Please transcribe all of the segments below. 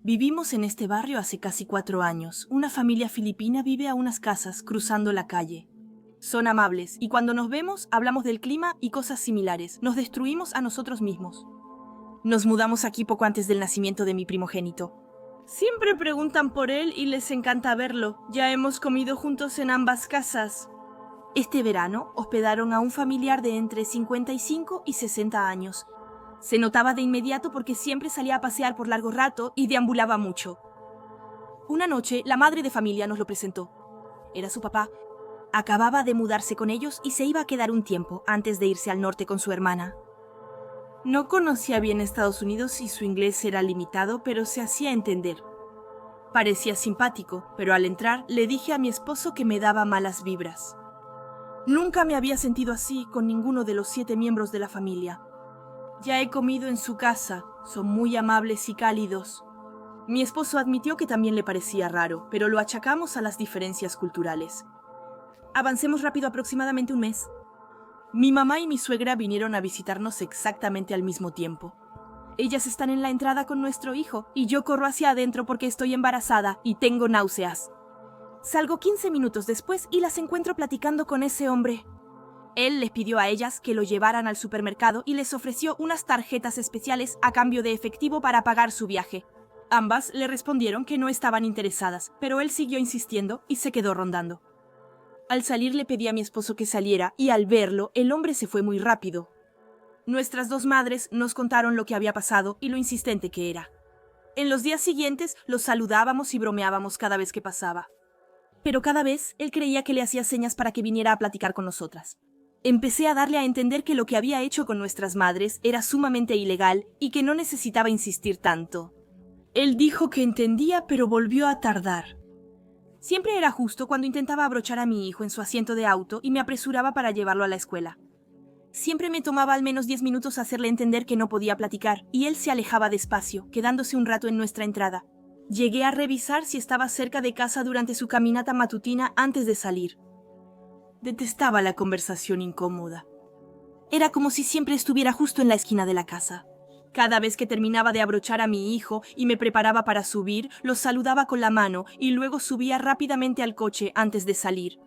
Vivimos en este barrio hace casi 4 años. Una familia filipina vive a unas casas cruzando la calle. Son amables y cuando nos vemos hablamos del clima y cosas similares. Nos destruimos a nosotros mismos. Nos mudamos aquí poco antes del nacimiento de mi primogénito. Siempre preguntan por él y les encanta verlo. Ya hemos comido juntos en ambas casas. Este verano hospedaron a un familiar de entre 55 y 60 años. Se notaba de inmediato porque siempre salía a pasear por largo rato y deambulaba mucho. Una noche, la madre de familia nos lo presentó. Era su papá. Acababa de mudarse con ellos y se iba a quedar un tiempo antes de irse al norte con su hermana. No conocía bien Estados Unidos y su inglés era limitado, pero se hacía entender. Parecía simpático, pero al entrar le dije a mi esposo que me daba malas vibras. Nunca me había sentido así con ninguno de los 7 miembros de la familia. Ya he comido en su casa, son muy amables y cálidos. Mi esposo admitió que también le parecía raro, pero lo achacamos a las diferencias culturales. Avancemos rápido, aproximadamente un mes. Mi mamá y mi suegra vinieron a visitarnos exactamente al mismo tiempo. Ellas están en la entrada con nuestro hijo y yo corro hacia adentro porque estoy embarazada y tengo náuseas. Salgo 15 minutos después y las encuentro platicando con ese hombre. Él les pidió a ellas que lo llevaran al supermercado y les ofreció unas tarjetas especiales a cambio de efectivo para pagar su viaje. Ambas le respondieron que no estaban interesadas, pero él siguió insistiendo y se quedó rondando. Al salir le pedí a mi esposo que saliera y al verlo, el hombre se fue muy rápido. Nuestras 2 madres nos contaron lo que había pasado y lo insistente que era. En los días siguientes los saludábamos y bromeábamos cada vez que pasaba. Pero cada vez él creía que le hacía señas para que viniera a platicar con nosotras. Empecé a darle a entender que lo que había hecho con nuestras madres era sumamente ilegal y que no necesitaba insistir tanto. Él dijo que entendía, pero volvió a tardar. Siempre era justo cuando intentaba abrochar a mi hijo en su asiento de auto y me apresuraba para llevarlo a la escuela. Siempre me tomaba al menos 10 minutos hacerle entender que no podía platicar, y él se alejaba despacio, quedándose un rato en nuestra entrada. Llegué a revisar si estaba cerca de casa durante su caminata matutina antes de salir. Detestaba la conversación incómoda. Era como si siempre estuviera justo en la esquina de la casa. Cada vez que terminaba de abrochar a mi hijo y me preparaba para subir, lo saludaba con la mano y luego subía rápidamente al coche antes de salir.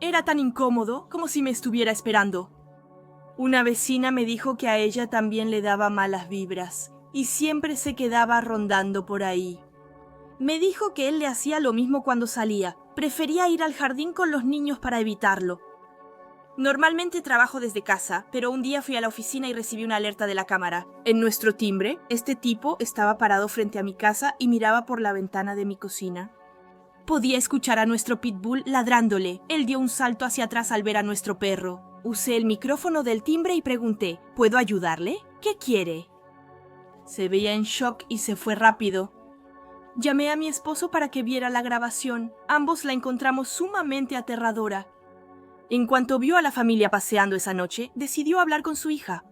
Era tan incómodo como si me estuviera esperando. Una vecina me dijo que a ella también le daba malas vibras y siempre se quedaba rondando por ahí. Me dijo que él le hacía lo mismo cuando salía. Prefería ir al jardín con los niños para evitarlo. Normalmente trabajo desde casa, pero un día fui a la oficina y recibí una alerta de la cámara. En nuestro timbre, este tipo estaba parado frente a mi casa y miraba por la ventana de mi cocina. Podía escuchar a nuestro pitbull ladrándole. Él dio un salto hacia atrás al ver a nuestro perro. Usé el micrófono del timbre y pregunté, ¿puedo ayudarle? ¿Qué quiere? Se veía en shock y se fue rápido. Llamé a mi esposo para que viera la grabación. Ambos la encontramos sumamente aterradora. En cuanto vio a la familia paseando esa noche, decidió hablar con su hija.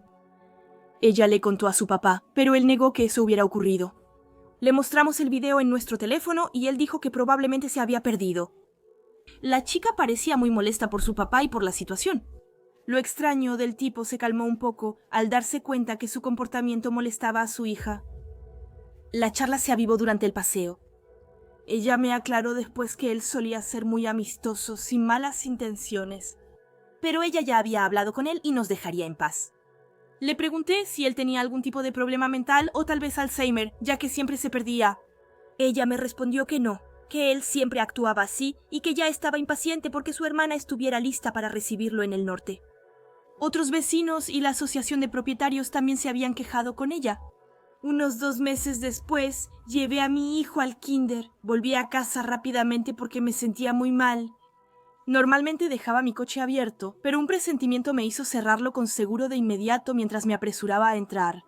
Ella le contó a su papá, pero él negó que eso hubiera ocurrido. Le mostramos el video en nuestro teléfono y él dijo que probablemente se había perdido. La chica parecía muy molesta por su papá y por la situación. Lo extraño del tipo se calmó un poco al darse cuenta que su comportamiento molestaba a su hija. La charla se avivó durante el paseo. Ella me aclaró después que él solía ser muy amistoso, sin malas intenciones. Pero ella ya había hablado con él y nos dejaría en paz. Le pregunté si él tenía algún tipo de problema mental o tal vez Alzheimer, ya que siempre se perdía. Ella me respondió que no, que él siempre actuaba así y que ya estaba impaciente porque su hermana estuviera lista para recibirlo en el norte. Otros vecinos y la asociación de propietarios también se habían quejado con ella. Unos 2 meses después, llevé a mi hijo al kinder. Volví a casa rápidamente porque me sentía muy mal. Normalmente dejaba mi coche abierto, pero un presentimiento me hizo cerrarlo con seguro de inmediato mientras me apresuraba a entrar.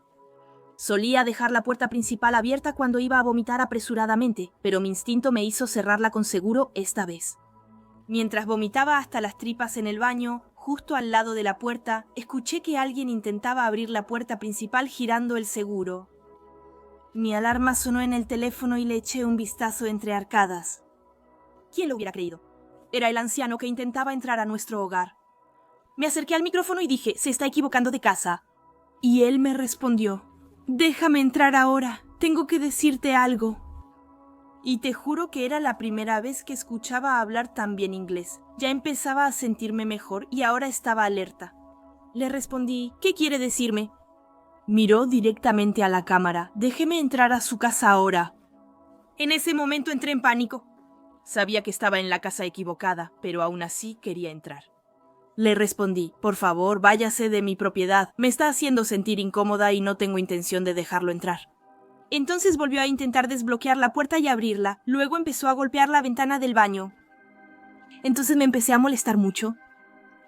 Solía dejar la puerta principal abierta cuando iba a vomitar apresuradamente, pero mi instinto me hizo cerrarla con seguro esta vez. Mientras vomitaba hasta las tripas en el baño, justo al lado de la puerta, escuché que alguien intentaba abrir la puerta principal girando el seguro. Mi alarma sonó en el teléfono y le eché un vistazo entre arcadas. ¿Quién lo hubiera creído? Era el anciano que intentaba entrar a nuestro hogar. Me acerqué al micrófono y dije, se está equivocando de casa. Y él me respondió, déjame entrar ahora. tengo que decirte algo. Y te juro que era la primera vez que escuchaba hablar tan bien inglés. Ya empezaba a sentirme mejor y ahora estaba alerta. Le respondí, ¿qué quiere decirme? Miró directamente a la cámara. Déjeme entrar a su casa ahora. En ese momento entré en pánico. Sabía que estaba en la casa equivocada, pero aún así quería entrar. Le respondí, por favor, váyase de mi propiedad. Me está haciendo sentir incómoda y no tengo intención de dejarlo entrar. Entonces volvió a intentar desbloquear la puerta y abrirla. Luego empezó a golpear la ventana del baño. Entonces me empecé a molestar mucho.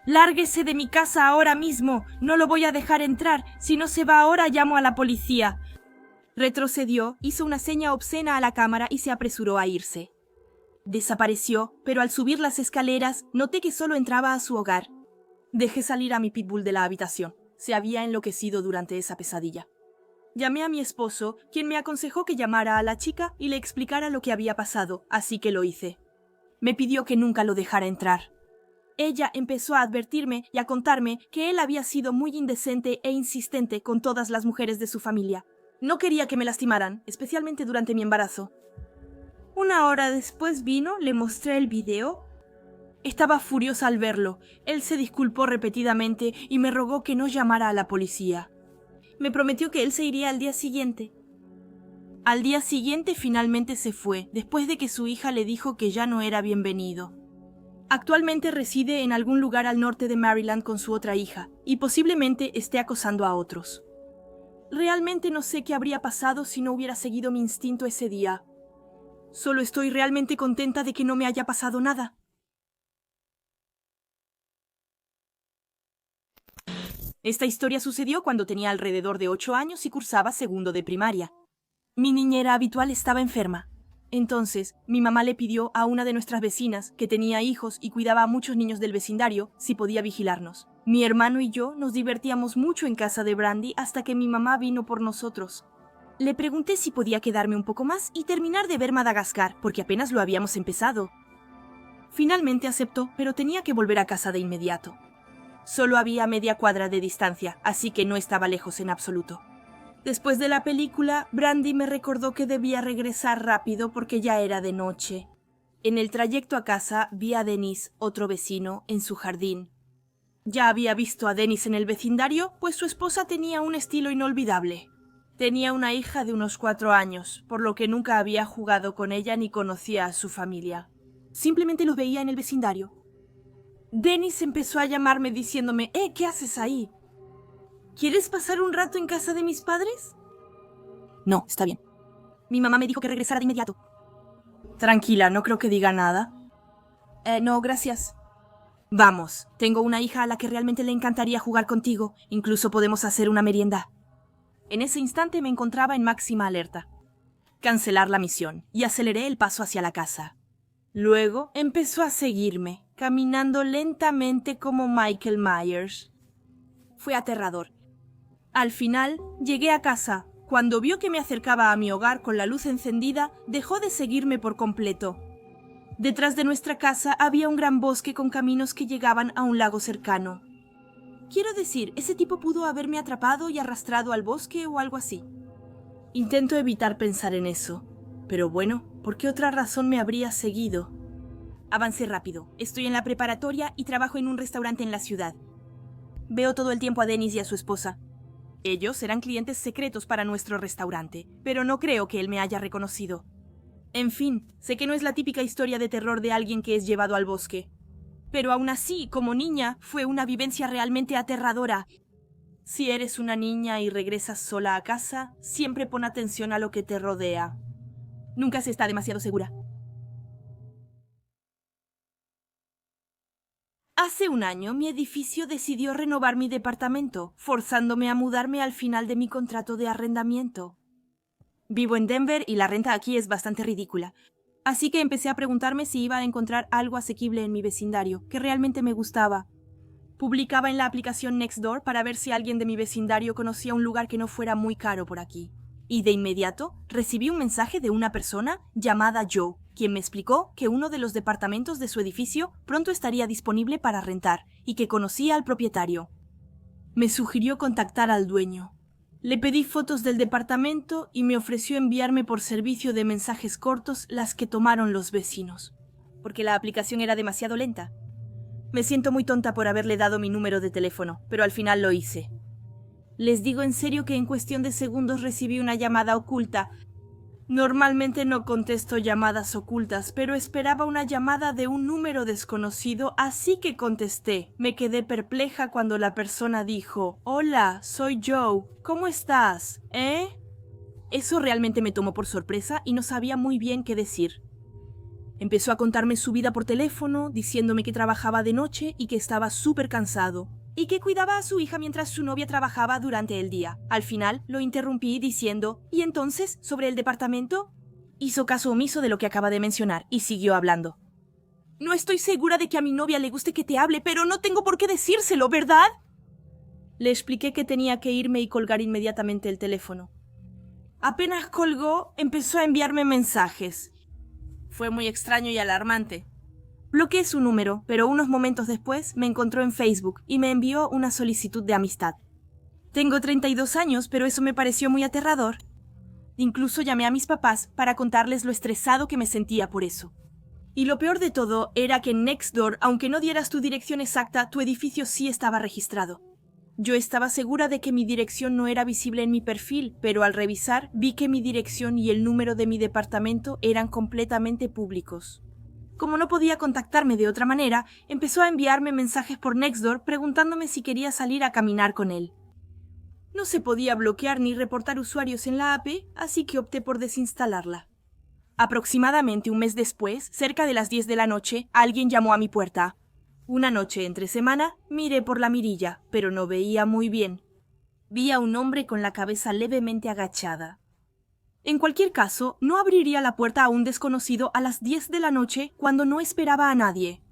¡Lárguese de mi casa ahora mismo! No lo voy a dejar entrar. Si no se va ahora, llamo a la policía. Retrocedió, hizo una seña obscena a la cámara y se apresuró a irse. Desapareció, pero al subir las escaleras noté que solo entraba a su hogar. Dejé salir a mi pitbull de la habitación. Se había enloquecido durante esa pesadilla. Llamé a mi esposo, quien me aconsejó que llamara a la chica y le explicara lo que había pasado, así que lo hice. Me pidió que nunca lo dejara entrar. Ella empezó a advertirme y a contarme que él había sido muy indecente e insistente con todas las mujeres de su familia. No quería que me lastimaran, especialmente durante mi embarazo. Una hora después vino, le mostré el video. Estaba furiosa al verlo. Él se disculpó repetidamente y me rogó que no llamara a la policía. Me prometió que él se iría al día siguiente. Al día siguiente finalmente se fue, después de que su hija le dijo que ya no era bienvenido. Actualmente reside en algún lugar al norte de Maryland con su otra hija, y posiblemente esté acosando a otros. Realmente no sé qué habría pasado si no hubiera seguido mi instinto ese día. Solo estoy realmente contenta de que no me haya pasado nada. Esta historia sucedió cuando tenía alrededor de 8 años y cursaba segundo de primaria. Mi niñera habitual estaba enferma. Entonces, mi mamá le pidió a una de nuestras vecinas, que tenía hijos y cuidaba a muchos niños del vecindario, si podía vigilarnos. Mi hermano y yo nos divertíamos mucho en casa de Brandy hasta que mi mamá vino por nosotros. Le pregunté si podía quedarme un poco más y terminar de ver Madagascar, porque apenas lo habíamos empezado. Finalmente aceptó, pero tenía que volver a casa de inmediato. Solo había media cuadra de distancia, así que no estaba lejos en absoluto. Después de la película, Brandy me recordó que debía regresar rápido porque ya era de noche. En el trayecto a casa vi a Dennis, otro vecino, en su jardín. Ya había visto a Dennis en el vecindario, pues su esposa tenía un estilo inolvidable. Tenía una hija de unos 4 años, por lo que nunca había jugado con ella ni conocía a su familia. Simplemente los veía en el vecindario. Dennis empezó a llamarme diciéndome, ¿qué haces ahí? ¿Quieres pasar un rato en casa de mis padres? No, está bien. Mi mamá me dijo que regresara de inmediato. Tranquila, no creo que diga nada. No, gracias. Vamos, tengo una hija a la que realmente le encantaría jugar contigo. Incluso podemos hacer una merienda. En ese instante me encontraba en máxima alerta. Cancelar la misión y aceleré el paso hacia la casa. Luego empezó a seguirme, caminando lentamente como Michael Myers. Fue aterrador. Al final, llegué a casa. Cuando vio que me acercaba a mi hogar con la luz encendida, dejó de seguirme por completo. Detrás de nuestra casa había un gran bosque con caminos que llegaban a un lago cercano. Quiero decir, ese tipo pudo haberme atrapado y arrastrado al bosque o algo así. Intento evitar pensar en eso. Pero bueno, ¿por qué otra razón me habría seguido? Avancé rápido. Estoy en la preparatoria y trabajo en un restaurante en la ciudad. Veo todo el tiempo a Dennis y a su esposa. Ellos eran clientes secretos para nuestro restaurante, pero no creo que él me haya reconocido. En fin, sé que no es la típica historia de terror de alguien que es llevado al bosque. Pero aún así, como niña, fue una vivencia realmente aterradora. Si eres una niña y regresas sola a casa, siempre pon atención a lo que te rodea. Nunca se está demasiado segura. Hace un año, mi edificio decidió renovar mi departamento, forzándome a mudarme al final de mi contrato de arrendamiento. Vivo en Denver y la renta aquí es bastante ridícula. Así que empecé a preguntarme si iba a encontrar algo asequible en mi vecindario, que realmente me gustaba. Publicaba en la aplicación Nextdoor para ver si alguien de mi vecindario conocía un lugar que no fuera muy caro por aquí. Y de inmediato recibí un mensaje de una persona llamada Joe, quien me explicó que uno de los departamentos de su edificio pronto estaría disponible para rentar y que conocía al propietario. Me sugirió contactar al dueño. Le pedí fotos del departamento y me ofreció enviarme por servicio de mensajes cortos las que tomaron los vecinos, porque la aplicación era demasiado lenta. Me siento muy tonta por haberle dado mi número de teléfono, pero al final lo hice. Les digo en serio que en cuestión de segundos recibí una llamada oculta. Normalmente no contesto llamadas ocultas, pero esperaba una llamada de un número desconocido, así que contesté. Me quedé perpleja cuando la persona dijo: «Hola, soy Joe. ¿Cómo estás? ¿Eh?» Eso realmente me tomó por sorpresa y no sabía muy bien qué decir. Empezó a contarme su vida por teléfono, diciéndome que trabajaba de noche y que estaba súper cansado, y que cuidaba a su hija mientras su novia trabajaba durante el día. Al final lo interrumpí diciendo: «¿Y entonces, sobre el departamento?» Hizo caso omiso de lo que acaba de mencionar y siguió hablando. «No estoy segura de que a mi novia le guste que te hable, pero no tengo por qué decírselo, ¿verdad?» Le expliqué que tenía que irme y colgar inmediatamente el teléfono. Apenas colgó, empezó a enviarme mensajes. Fue muy extraño y alarmante. Bloqueé su número, pero unos momentos después me encontró en Facebook y me envió una solicitud de amistad. Tengo 32 años, pero eso me pareció muy aterrador. Incluso llamé a mis papás para contarles lo estresado que me sentía por eso. Y lo peor de todo era que en Nextdoor, aunque no dieras tu dirección exacta, tu edificio sí estaba registrado. Yo estaba segura de que mi dirección no era visible en mi perfil, pero al revisar vi que mi dirección y el número de mi departamento eran completamente públicos. Como no podía contactarme de otra manera, empezó a enviarme mensajes por Nextdoor preguntándome si quería salir a caminar con él. No se podía bloquear ni reportar usuarios en la APP, así que opté por desinstalarla. Aproximadamente un mes después, cerca de las 10 de la noche, alguien llamó a mi puerta. Una noche entre semana, miré por la mirilla, pero no veía muy bien. Vi a un hombre con la cabeza levemente agachada. En cualquier caso, no abriría la puerta a un desconocido a las 10 de la noche cuando no esperaba a nadie.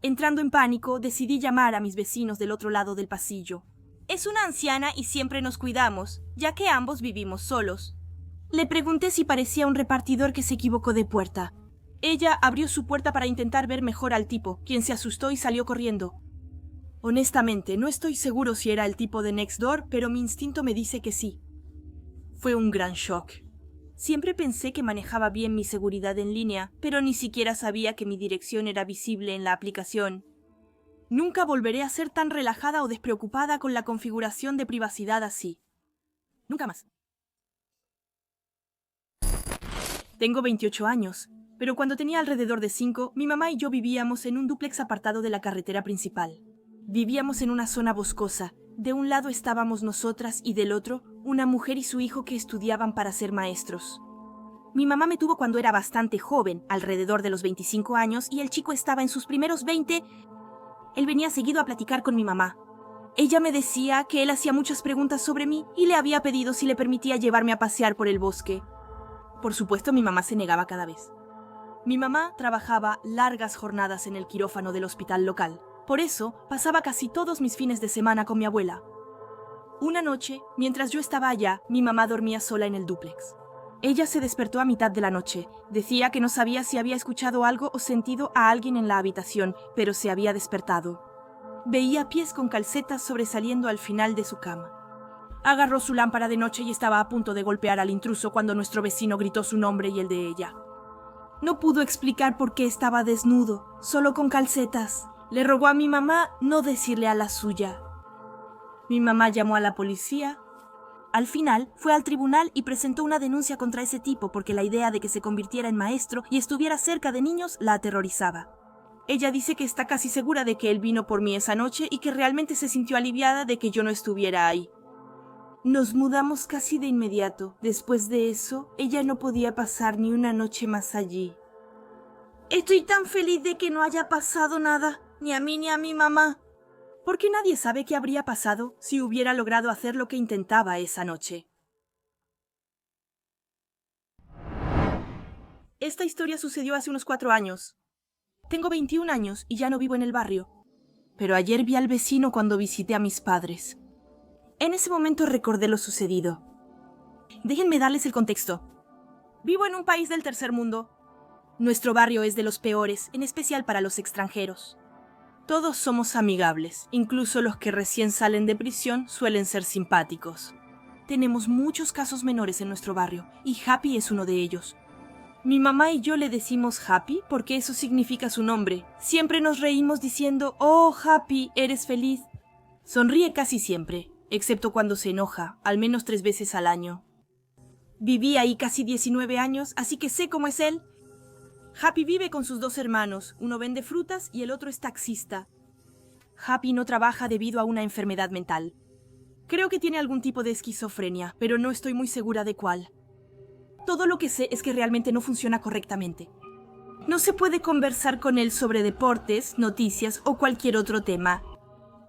Entrando en pánico, decidí llamar a mis vecinos del otro lado del pasillo. Es una anciana y siempre nos cuidamos, ya que ambos vivimos solos. Le pregunté si parecía un repartidor que se equivocó de puerta. Ella abrió su puerta para intentar ver mejor al tipo, quien se asustó y salió corriendo. Honestamente, no estoy seguro si era el tipo de Nextdoor, pero mi instinto me dice que sí. Fue un gran shock. Siempre pensé que manejaba bien mi seguridad en línea, pero ni siquiera sabía que mi dirección era visible en la aplicación. Nunca volveré a ser tan relajada o despreocupada con la configuración de privacidad así. Nunca más. Tengo 28 años, pero cuando tenía alrededor de 5, mi mamá y yo vivíamos en un dúplex apartado de la carretera principal. Vivíamos en una zona boscosa. De un lado estábamos nosotras y del otro, una mujer y su hijo que estudiaban para ser maestros. Mi mamá me tuvo cuando era bastante joven, alrededor de los 25 años, y el chico estaba en sus primeros 20. Él venía seguido a platicar con mi mamá. Ella me decía que él hacía muchas preguntas sobre mí y le había pedido si le permitía llevarme a pasear por el bosque. Por supuesto, mi mamá se negaba cada vez. Mi mamá trabajaba largas jornadas en el quirófano del hospital local. Por eso, pasaba casi todos mis fines de semana con mi abuela. Una noche, mientras yo estaba allá, mi mamá dormía sola en el dúplex. Ella se despertó a mitad de la noche. Decía que no sabía si había escuchado algo o sentido a alguien en la habitación, pero se había despertado. Veía pies con calcetas sobresaliendo al final de su cama. Agarró su lámpara de noche y estaba a punto de golpear al intruso cuando nuestro vecino gritó su nombre y el de ella. No pudo explicar por qué estaba desnudo, solo con calcetas. Le rogó a mi mamá no decirle a la suya. Mi mamá llamó a la policía. Al final, fue al tribunal y presentó una denuncia contra ese tipo porque la idea de que se convirtiera en maestro y estuviera cerca de niños la aterrorizaba. Ella dice que está casi segura de que él vino por mí esa noche y que realmente se sintió aliviada de que yo no estuviera ahí. Nos mudamos casi de inmediato. Después de eso, ella no podía pasar ni una noche más allí. Estoy tan feliz de que no haya pasado nada, ni a mí ni a mi mamá. Porque nadie sabe qué habría pasado si hubiera logrado hacer lo que intentaba esa noche. Esta historia sucedió hace unos 4 años. Tengo 21 años y ya no vivo en el barrio. Pero ayer vi al vecino cuando visité a mis padres. En ese momento recordé lo sucedido. Déjenme darles el contexto. Vivo en un país del tercer mundo. Nuestro barrio es de los peores, en especial para los extranjeros. Todos somos amigables, incluso los que recién salen de prisión suelen ser simpáticos. Tenemos muchos casos menores en nuestro barrio, y Happy es uno de ellos. Mi mamá y yo le decimos Happy porque eso significa su nombre. Siempre nos reímos diciendo, «Oh, Happy, eres feliz». Sonríe casi siempre, excepto cuando se enoja, al menos 3 veces al año. Viví ahí casi 19 años, así que sé cómo es él. Happy vive con sus 2 hermanos, uno vende frutas y el otro es taxista. Happy no trabaja debido a una enfermedad mental. Creo que tiene algún tipo de esquizofrenia, pero no estoy muy segura de cuál. Todo lo que sé es que realmente no funciona correctamente. No se puede conversar con él sobre deportes, noticias o cualquier otro tema.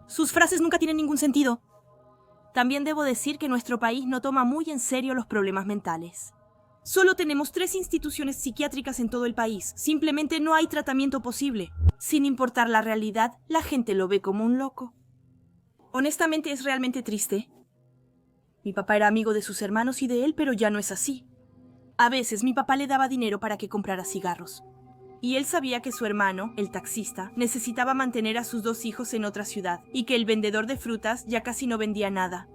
Sus frases nunca tienen ningún sentido. También debo decir que nuestro país no toma muy en serio los problemas mentales. Solo tenemos 3 instituciones psiquiátricas en todo el país. Simplemente no hay tratamiento posible. Sin importar la realidad, la gente lo ve como un loco. Honestamente es realmente triste. Mi papá era amigo de sus hermanos y de él, pero ya no es así. A veces mi papá le daba dinero para que comprara cigarros. Y él sabía que su hermano, el taxista, necesitaba mantener a sus 2 hijos en otra ciudad, y que el vendedor de frutas ya casi no vendía nada.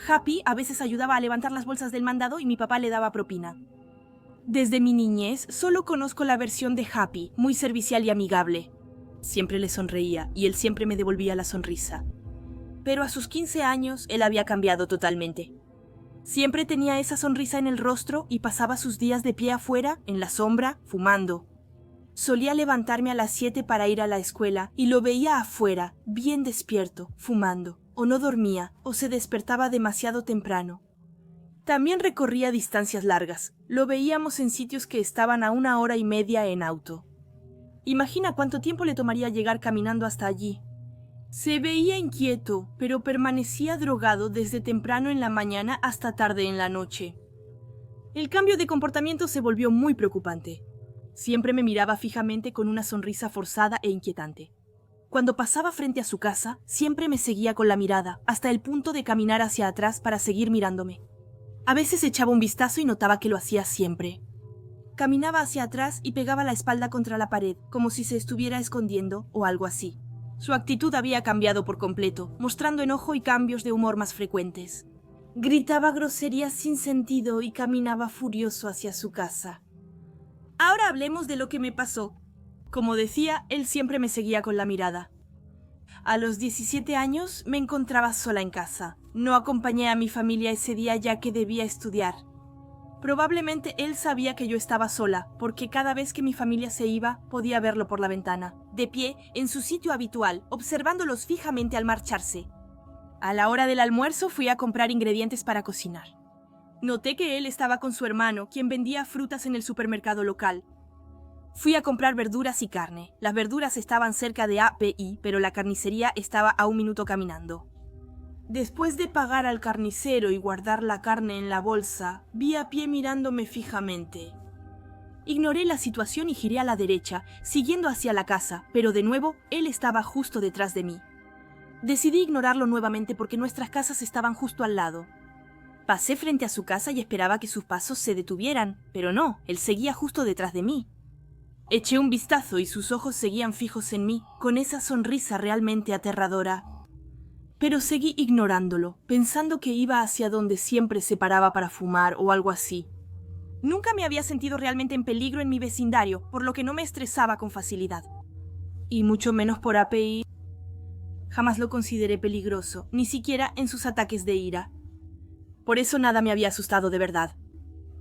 Happy a veces ayudaba a levantar las bolsas del mandado y mi papá le daba propina. Desde mi niñez solo conozco la versión de Happy, muy servicial y amigable. Siempre le sonreía y él siempre me devolvía la sonrisa. Pero a sus 15 años él había cambiado totalmente. Siempre tenía esa sonrisa en el rostro y pasaba sus días de pie afuera, en la sombra, fumando. Solía levantarme a las 7 para ir a la escuela y lo veía afuera, bien despierto, fumando. O no dormía, o se despertaba demasiado temprano. También recorría distancias largas. Lo veíamos en sitios que estaban a 1 hora y media en auto. Imagina cuánto tiempo le tomaría llegar caminando hasta allí. Se veía inquieto, pero permanecía drogado desde temprano en la mañana hasta tarde en la noche. El cambio de comportamiento se volvió muy preocupante. Siempre me miraba fijamente con una sonrisa forzada e inquietante. Cuando pasaba frente a su casa, siempre me seguía con la mirada, hasta el punto de caminar hacia atrás para seguir mirándome. A veces echaba un vistazo y notaba que lo hacía siempre. Caminaba hacia atrás y pegaba la espalda contra la pared, como si se estuviera escondiendo o algo así. Su actitud había cambiado por completo, mostrando enojo y cambios de humor más frecuentes. Gritaba groserías sin sentido y caminaba furioso hacia su casa. Ahora hablemos de lo que me pasó. Como decía, él siempre me seguía con la mirada. A los 17 años me encontraba sola en casa. No acompañé a mi familia ese día ya que debía estudiar. Probablemente él sabía que yo estaba sola, porque cada vez que mi familia se iba, podía verlo por la ventana, de pie, en su sitio habitual, observándolos fijamente al marcharse. A la hora del almuerzo fui a comprar ingredientes para cocinar. Noté que él estaba con su hermano, quien vendía frutas en el supermercado local. Fui a comprar verduras y carne. Las verduras estaban cerca de API, pero la carnicería estaba a 1 minuto caminando. Después de pagar al carnicero y guardar la carne en la bolsa, vi a pie mirándome fijamente. Ignoré la situación y giré a la derecha, siguiendo hacia la casa, pero de nuevo, él estaba justo detrás de mí. Decidí ignorarlo nuevamente porque nuestras casas estaban justo al lado. Pasé frente a su casa y esperaba que sus pasos se detuvieran, pero no, él seguía justo detrás de mí. Eché un vistazo y sus ojos seguían fijos en mí, con esa sonrisa realmente aterradora. Pero seguí ignorándolo, pensando que iba hacia donde siempre se paraba para fumar o algo así. Nunca me había sentido realmente en peligro en mi vecindario, por lo que no me estresaba con facilidad. Y mucho menos por API. Jamás lo consideré peligroso, ni siquiera en sus ataques de ira. Por eso nada me había asustado de verdad.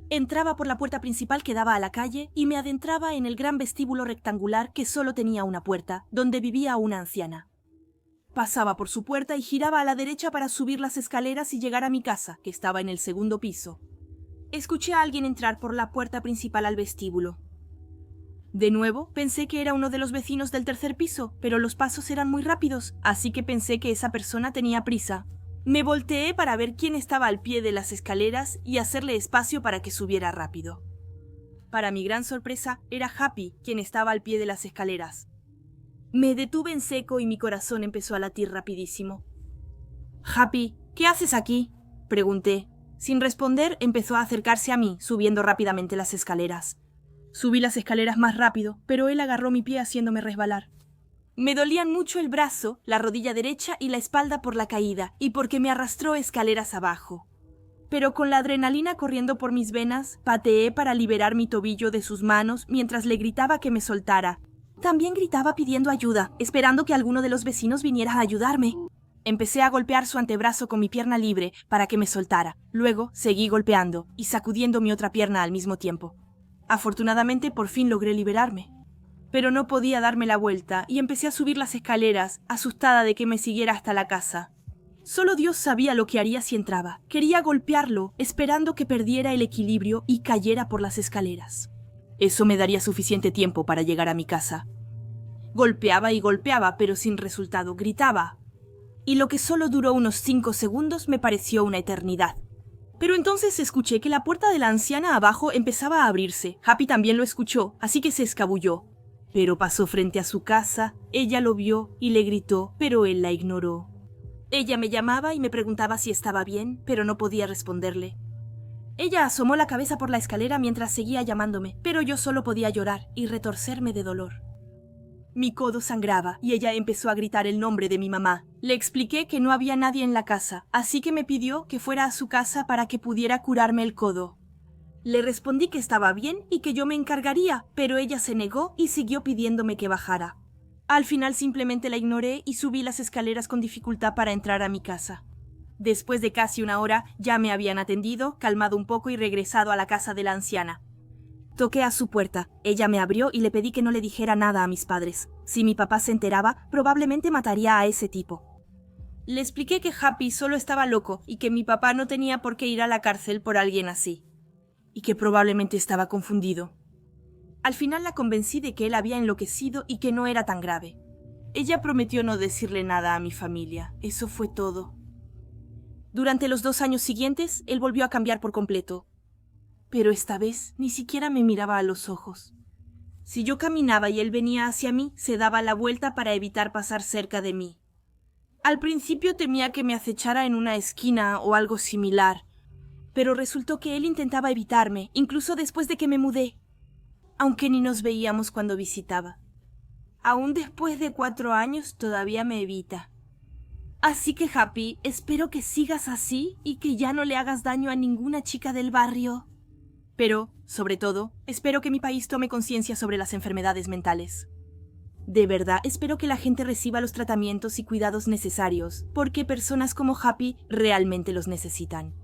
Entraba por la puerta principal que daba a la calle y me adentraba en el gran vestíbulo rectangular que solo tenía una puerta, donde vivía una anciana. Pasaba por su puerta y giraba a la derecha para subir las escaleras y llegar a mi casa, que estaba en el 2.º piso. Escuché a alguien entrar por la puerta principal al vestíbulo. De nuevo, pensé que era uno de los vecinos del 3.er piso, pero los pasos eran muy rápidos, así que pensé que esa persona tenía prisa. Me volteé para ver quién estaba al pie de las escaleras y hacerle espacio para que subiera rápido. Para mi gran sorpresa, era Happy quien estaba al pie de las escaleras. Me detuve en seco y mi corazón empezó a latir rapidísimo. «Happy, ¿qué haces aquí?», pregunté. Sin responder, empezó a acercarse a mí, subiendo rápidamente las escaleras. Subí las escaleras más rápido, pero él agarró mi pie haciéndome resbalar. Me dolían mucho el brazo, la rodilla derecha y la espalda por la caída, y porque me arrastró escaleras abajo. pero con la adrenalina corriendo por mis venas, pateé para liberar mi tobillo de sus manos mientras le gritaba que me soltara. También gritaba pidiendo ayuda, esperando que alguno de los vecinos viniera a ayudarme. Empecé a golpear su antebrazo con mi pierna libre para que me soltara. Luego seguí golpeando y sacudiendo mi otra pierna al mismo tiempo. Afortunadamente por fin logré liberarme. Pero no podía darme la vuelta y empecé a subir las escaleras, asustada de que me siguiera hasta la casa. Solo Dios sabía lo que haría si entraba. Quería golpearlo, esperando que perdiera el equilibrio y cayera por las escaleras. Eso me daría suficiente tiempo para llegar a mi casa. Golpeaba y golpeaba, pero sin resultado. Gritaba. Y lo que solo duró unos 5 segundos me pareció una eternidad. Pero entonces escuché que la puerta de la anciana abajo empezaba a abrirse. Happy también lo escuchó, así que se escabulló. Pero pasó frente a su casa, ella lo vio y le gritó, pero él la ignoró. Ella me llamaba y me preguntaba si estaba bien, pero no podía responderle. Ella asomó la cabeza por la escalera mientras seguía llamándome, pero yo solo podía llorar y retorcerme de dolor. Mi codo sangraba y ella empezó a gritar el nombre de mi mamá. Le expliqué que no había nadie en la casa, así que me pidió que fuera a su casa para que pudiera curarme el codo. Le respondí que estaba bien y que yo me encargaría, pero ella se negó y siguió pidiéndome que bajara. Al final simplemente la ignoré y subí las escaleras con dificultad para entrar a mi casa. Después de casi una hora ya me habían atendido, calmado un poco y regresado a la casa de la anciana. Toqué a su puerta, ella me abrió y le pedí que no le dijera nada a mis padres. Si mi papá se enteraba, probablemente mataría a ese tipo. Le expliqué que Happy solo estaba loco y que mi papá no tenía por qué ir a la cárcel por alguien así. Y que probablemente estaba confundido. Al final la convencí de que él había enloquecido y que no era tan grave. Ella prometió no decirle nada a mi familia. Eso fue todo. Durante los 2 años siguientes, él volvió a cambiar por completo. Pero esta vez ni siquiera me miraba a los ojos. Si yo caminaba y él venía hacia mí, se daba la vuelta para evitar pasar cerca de mí. Al principio temía que me acechara en una esquina o algo similar, pero resultó que él intentaba evitarme, incluso después de que me mudé, aunque ni nos veíamos cuando visitaba. Aún después de 4 años todavía me evita. Así que, Happy, espero que sigas así y que ya no le hagas daño a ninguna chica del barrio. Pero, sobre todo, espero que mi país tome conciencia sobre las enfermedades mentales. De verdad, espero que la gente reciba los tratamientos y cuidados necesarios, porque personas como Happy realmente los necesitan.